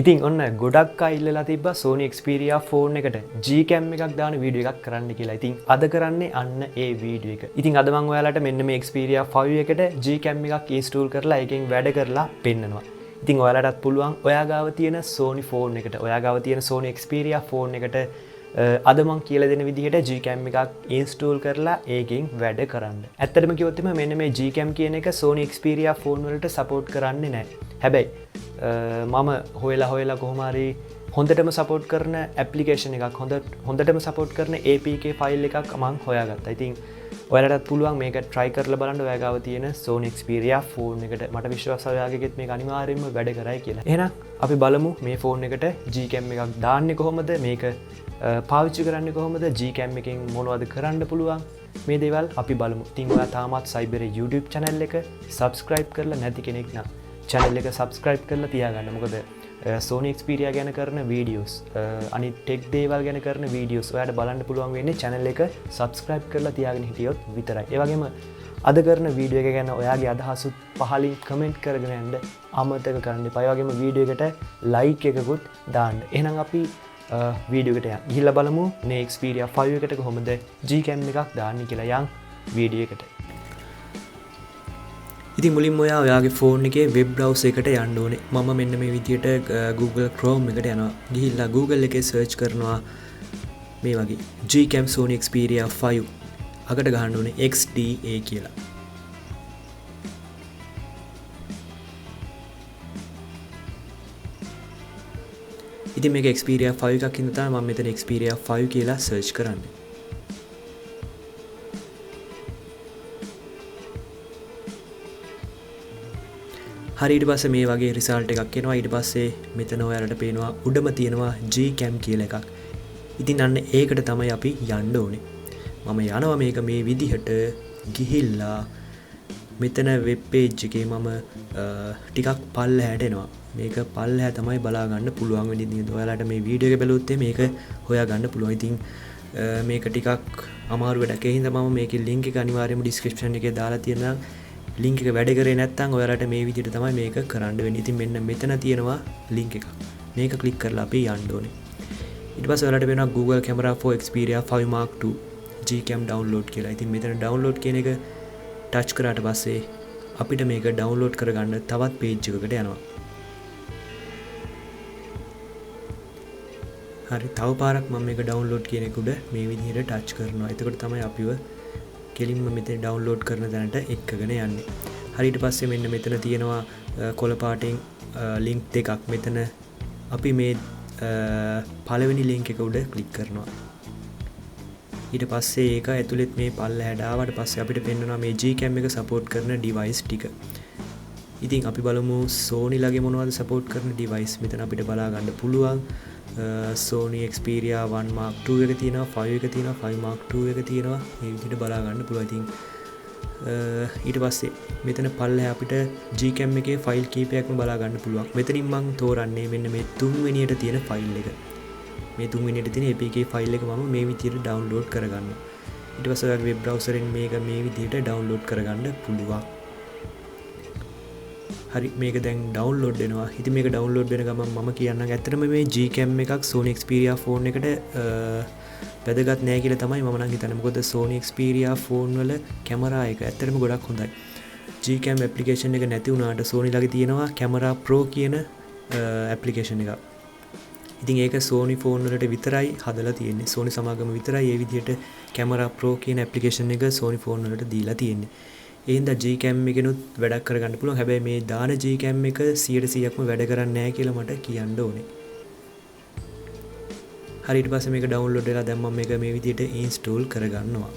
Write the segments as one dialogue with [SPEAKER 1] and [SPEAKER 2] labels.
[SPEAKER 1] ඉතින් ඔන්න ගොඩක් අය ඉල්ලලා තිබ්බා Sony Xperia ෆෝන් එකට Gcam එකක් දාන වීඩියෝ එකක් කරන්න කියලා. ඉතින් අද කරන්නේ අන්න ඒ වීඩියෝ එක. ඉතින් අද මම ඔයාලට මෙන්න මේ Xperia 5 එකට Gcam එකක් ඉන්ස්ටෝල් කරලා ඒකෙන් වැඩ කරලා පෙන්නනවා. ඉතින් ඔයාලටත් පුළුවන් ඔයා ගාව තියෙන Sony ෆෝන් එකට, ඔයා ගාව තියෙන Sony Xperia ෆෝන් එකට අද මම කියලා දෙන විදිහට Gcam එකක් ඉන්ස්ටෝල් කරලා ඒකෙන් වැඩ කරන්න. ඇත්තටම කිව්වොත් එimhe මෙන්න මේ Gcam කියන එක Sony Xperia ෆෝන් වලට සපෝට් කරන්නේ නැහැ. හැබැයි මම හොයලා කොහොමරි හොඳටම සපෝට් කරන ඇප්ලිකේෂන් එකක් හොඳටම සපෝට් කරන APK ෆයිල් එකක් මම හොයාගත්තා. ඉතින් ඔයාලටත් පුළුවන් මේක try කරලා බලන්න ඔයා ගාව තියෙන Sony Xperia ෆෝන් එකට. මට විශ්වාසයි ඔයාගෙත් මේක අනිවාර්යයෙන්ම වැඩ කරයි කියලා. එහෙනම් අපි බලමු මේ ෆෝන් එකට Gcam එකක් දාන්නේ කොහොමද, මේක පාවිච්චි කරන්නේ කොහොමද, Gcam එකෙන් මොනවද කරන්න පුළුවන්, මේ දේවල් අපි බලමු. ඉතින් ඔයා තාමත් Cybare YouTube channel එක subscribe කරලා නැති කෙනෙක් නම් channel එක subscribe කරලා තියාගන්න. මොකද Sony Xperia ගැන කරන videos අනිත් tech දේවල් ගැන කරන videos ඔයාලට බලන්න පුළුවන් වෙන්නේ channel එක subscribe කරලා තියාගෙන හිටියොත් විතරයි. ඒ වගේම අද කරන වීඩියෝ එක ගැන ඔයාගේ අදහසුත් පහලින් comment කරගෙන යන්න අමතක කරන්න එපා. ඒ වගේම වීඩියෝ එකට like එකකුත් දාන්න. එහෙනම් අපි වීඩියෝ එකට යන්න. ගිහිල්ලා බලමු මේ Xperia 5 එකට කොහොමද Gcam එකක් දාන්නේ කියලා. යන් වීඩියෝ එකට. ඉතින් මුලින්ම ඔයාගේ ෆෝන් එකේ වෙබ් බ්‍රවුසර් එකට යන්න ඕනේ. මම මෙන්න මේ විදියට Google Chrome එකට යනවා. ගිහිල්ලා Google එකේ search කරනවා මේ වගේ Gcam Sony Xperia 5 අකට ගහන්න ඕනේ XDA කියලා. ඉතින් මේක Xperia 5 එකක් ඉඳන් තමයි මම මෙතන Xperia 5 කියලා search කරන්නේ. හරි ඊට පස්සේ මේ වගේ රිසල්ට් එකක් එනවා. ඊට පස්සේ මෙතන ඔයාලට පේනවා උඩම තියෙනවා Gcam කියලා එකක්. ඉතින් අන්න ඒකට තමයි අපි යන්න ඕනේ. මම යනවා මේක මේ විදිහට ගිහිල්ලා මෙතන වෙබ් පේජ් එකේ මම ටිකක් පල්ලෙහාට එනවා. මේක පල්ලෙහා තමයි බලා ගන්න පුළුවන් වෙන්නේ. ඔයාලට මේ වීඩියෝ එක බැලුවොත් මේක හොයා ගන්න පුළුවන්. ඉතින් මේක ටිකක් අමාරු වැඩක්. ඒ හින්දා මම මේකේ link එක අනිවාර්යයෙන්ම description එකේ දාලා තියෙනවා. ලින්ක් එක වැඩ කරේ නැත්නම් ඔයාලට මේ විදිහට තමයි මේක කරන්න වෙන්නේ. ඉතින් මෙන්න මෙතන තියෙනවා ලින්ක් එකක්. මේක ක්ලික් කරලා අපි යන්න ඕනේ. ඊට පස්සේ ඔයාලට වෙනවා Google Camera for Xperia 5 Mark II Gcam download කියලා. ඉතින් මෙතන download කියන එක ටච් කරාට පස්සේ අපිට මේක download කරගන්න තවත් page එකකට යනවා. හරි තව පාරක් මම මේක download කියන එක උඩ මේ විදිහට ටච් කරනවා. එතකොට තමයි අපිව කෙලින්ම මෙතන ඩවුන්ලෝඩ් කරන තැනට එක්කගෙන යන්නේ. හරි ඊට පස්සේ මෙන්න මෙතන තියෙනවා කොළ පාටින් ලින්ක් දෙකක්. මෙතන අපි මේ පළවෙනි ලින්ක් එක උඩ ක්ලික් කරනවා. ඊට පස්සේ ඒක ඇතුළෙත් මේ පල්ලෙහාට ආවට පස්සේ අපිට පෙන්වනවා මේ Gcam එක සපෝට් කරන ඩිවයිස් ටික. ඉතින් අපි බලමු Sony ලගේ මොනවද සපෝට් කරන ඩිවයිස්. මෙතන අපිට බලා ගන්න පුළුවන් Sony Xperia 1 Mark II එක තියෙනවා, 5 එක තියෙනවා, 5 Mark II එක තියෙනවා. මේ විදිහට බලා ගන්න පුළුවන්. ඉතින් ඊට පස්සේ මෙතන පල්ලෙහා අපිට Gcam එකේ ෆයිල් කීපයක්ම බලා ගන්න පුළුවන්. මෙතනින් මම තෝරන්නේ මෙන්න මේ තුන්වෙනියට තියෙන ෆයිල් එක. මේ තුන්වෙනියට තියෙන APK ෆයිල් එක මම මේ විදිහට ඩවුන්ලෝඩ් කරගන්නවා. ඊට පස්සේ ඔයාගේ වෙබ් බ්‍රවුසරෙන් මේක මේ විදිහට ඩවුන්ලෝඩ් කරගන්න පුළුවන්. හරි මේක දැන් ඩවුන්ලෝඩ් වෙනවා. ඉතින් මේක ඩවුන්ලෝඩ් වෙන ගමන් මම කියන්නම් ඇත්තටම මේ Gcam එකක් Sony Xperia ෆෝන් එකට වැදගත් නෑ කියලා තමයි මම නම් හිතන්නේ. මොකද Sony Xperia ෆෝන් වල කැමරා එක ඇත්තටම ගොඩක් හොඳයි. Gcam ඇප්ලිකේෂන් එක නැති වුණාට Sony ළඟ තියෙනවා Camera Pro කියන ඇප්ලිකේෂන් එකක්. ඉතින් ඒක Sony ෆෝන් වලට විතරයි හදලා තියෙන්නේ. Sony සමාගම විතරයි මේ විදිහට Camera Pro කියන ඇප්ලිකේෂන් එක Sony ෆෝන් වලට දීලා තියෙන්නේ. ඒ හින්දා Gcam එකනොත් වැඩක් කරගන්න පුළුවන්. හැබැයි මේ දාන Gcam එක 100%ක්ම වැඩ කරන්නේ නැහැ කියලා මට කියන්න ඕනේ. හරි ඊට පස්සේ මේක ඩවුන්ලෝඩ් වෙලා දැන් මම මේක මේ විදිහට ඉන්ස්ටෝල් කරගන්නවා.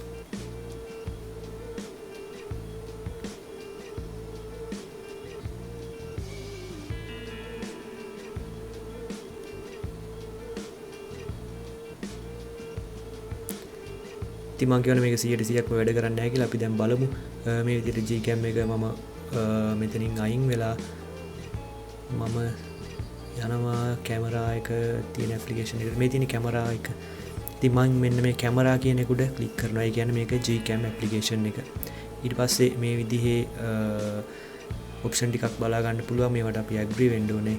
[SPEAKER 1] ඉතින් මම කියවනේ මේක 100%ක්ම වැඩ කරන්නේ නැහැ කියලා. අපි දැන් බලමු මේ විදිහට Gcam එක මම මෙතනින් අයින් වෙලා මම යනවා කැමරා එක තියෙන ඇප්ලිකේෂන් එකට. මේ තියෙන කැමරා එක. ඉතින් මම මෙන්න මේ කැමරා කියන එක උඩ ක්ලික් කරනවා. ඒ කියන්නේ මේක Gcam ඇප්ලිකේෂන් එක. ඊට පස්සේ මේ විදිහේ ඔප්ෂන් ටිකක් බලා ගන්න පුළුවන්. මේවට අපි ඇග්‍රී වෙන්න ඕනේ.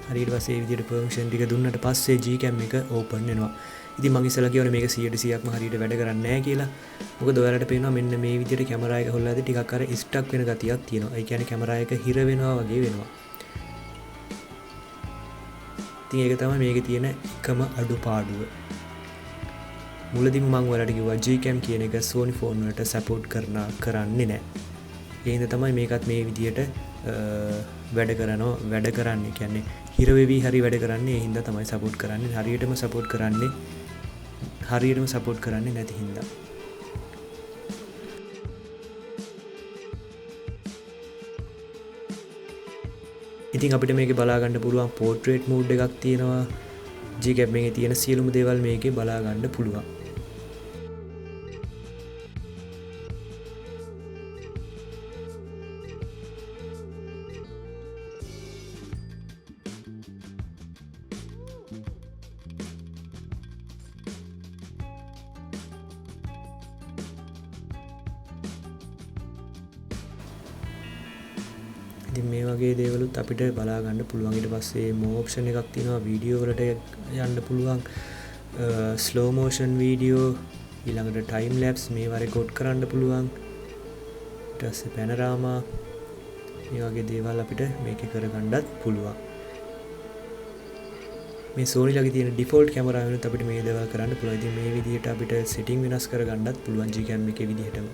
[SPEAKER 1] හරියට පස්සේ මේ විදිහට permission ටික දුන්නට පස්සේ Gcam එක open වෙනවා. ඉතින් මම ඉස්සලා කියවනේ මේක 100%ක්ම හරියට වැඩ කරන්නේ නැහැ කියලා. මොකද ඔයාලට පේනවා මෙන්න මේ විදිහට කැමරා එක හොල්ලාදී ටිකක් අර ස්ටක් වෙන ගතියක් තියෙනවා. ඒ කියන්නේ කැමරා එක හිර වෙනවා වගේ වෙනවා. ඉතින් ඒක තමයි මේකේ තියෙන එකම අඩුපාඩුව. මුලදීම මම ඔයාලට කිව්වා Gcam කියන එක Sony ෆෝන් වලට සපෝට් කරන්නේ නැහැ. ඒ හින්දා තමයි මේකත් මේ විදිහට වැඩ කරන්නේ. කියන්නේ හිර වෙවි හරි වැඩ කරන්නේ. ඒ හින්දා තමයි සපෝට් කරන්නේ. හරියටම සපෝට් කරන්නේ නැති හින්දා. ඉතින් අපිට මේකේ බලා ගන්න පුළුවන් portrait mode එකක් තියෙනවා. Gcam එකේ තියෙන සියලුම දේවල් මේකේ බලා ගන්න පුළුවන්. ඉතින් මේ වගේ දේවලුත් අපිට බලා ගන්න පුළුවන්. ඊට පස්සේ more option එකක් තියෙනවා වීඩියෝ වලට යන්න පුළුවන්. slow motion වීඩියෝ, ඊළඟට time lapse මේවා රෙකෝඩ් කරන්න පුළුවන්. ඊට පස්සේ panorama මේ වගේ දේවල් අපිට මේකේ කරගන්නත් පුළුවන්. මේ Sony ළඟ තියෙන default කැමරාව වෙනුත් අපිට මේ දේවල් කරන්න පුළුවන්. ඉතින් මේ විදිහට අපිට setting වෙනස් කරගන්නත් පුළුවන් Gcam එකේ විදිහටම.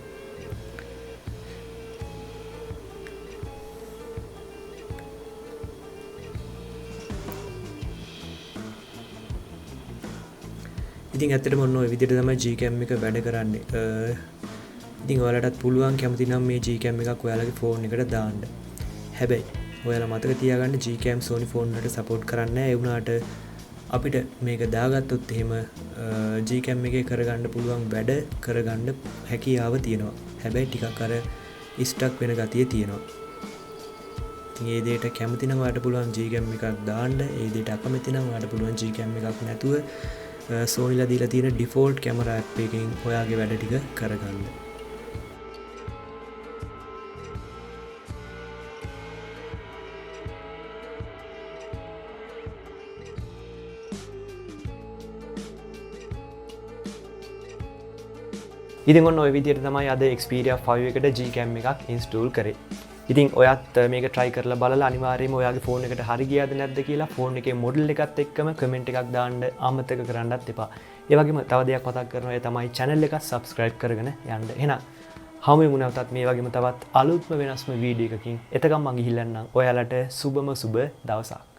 [SPEAKER 1] ඉතින් ඇත්තටම ඔන්න ඔය විදිහට තමයි Gcam එක වැඩ කරන්නේ. ඉතින් ඔයාලටත් පුළුවන් කැමති නම් මේ Gcam එකක් ඔයාලගේ ෆෝන් එකට දාන්න. හැබැයි ඔයාලා මතක තියාගන්න Gcam Sony ෆෝන් වලට සපෝට් කරන්නේ නැහැ. ඒ වුණාට අපිට මේක දාගත්තොත් එහෙම Gcam එකේ කරගන්න පුළුවන් වැඩ කරගන්න හැකියාව තියෙනවා. හැබැයි ටිකක් අර ස්ටක් වෙන ගතිය තියෙනවා. ඉතින් ඒ දෙයට කැමති නම් ඔයාලට පුළුවන් Gcam එකක් දාන්න. ඒ දෙයට අකමැති නම් ඔයාලට පුළුවන් Gcam එකක් නැතුව Sony ලා දීලා තියෙන default camera app එකකින් ඔයාගේ වැඩ ටික කරගන්න. ඉතින් ඔන්න ඔය විදිහට තමයි අද Xperia 5 එකට Gcam එකක් install කරේ. ඉතින් ඔයත් මේක try කරලා බලලා අනිවාර්යයෙන්ම ඔයාගේ ෆෝන් එකට හරි ගියාද නැද්ද කියලා ෆෝන් එකේ මොඩල් එකත් එක්කම කමෙන්ට් එකක් දාන්න අමතක කරන්නත් එපා. ඒ වගේම තව දෙයක් මතක් කරනවා ඒ තමයි channel එක subscribe කරගෙන යන්න. එහෙනම් හමු වෙමු නැවතත් මේ වගේම තවත් අලුත්ම වෙනස්ම වීඩියෝ එකකින්. එතකම් මම ගිහිල්ලා යන්නම්. ඔයාලට සුබම සුබ දවසක්.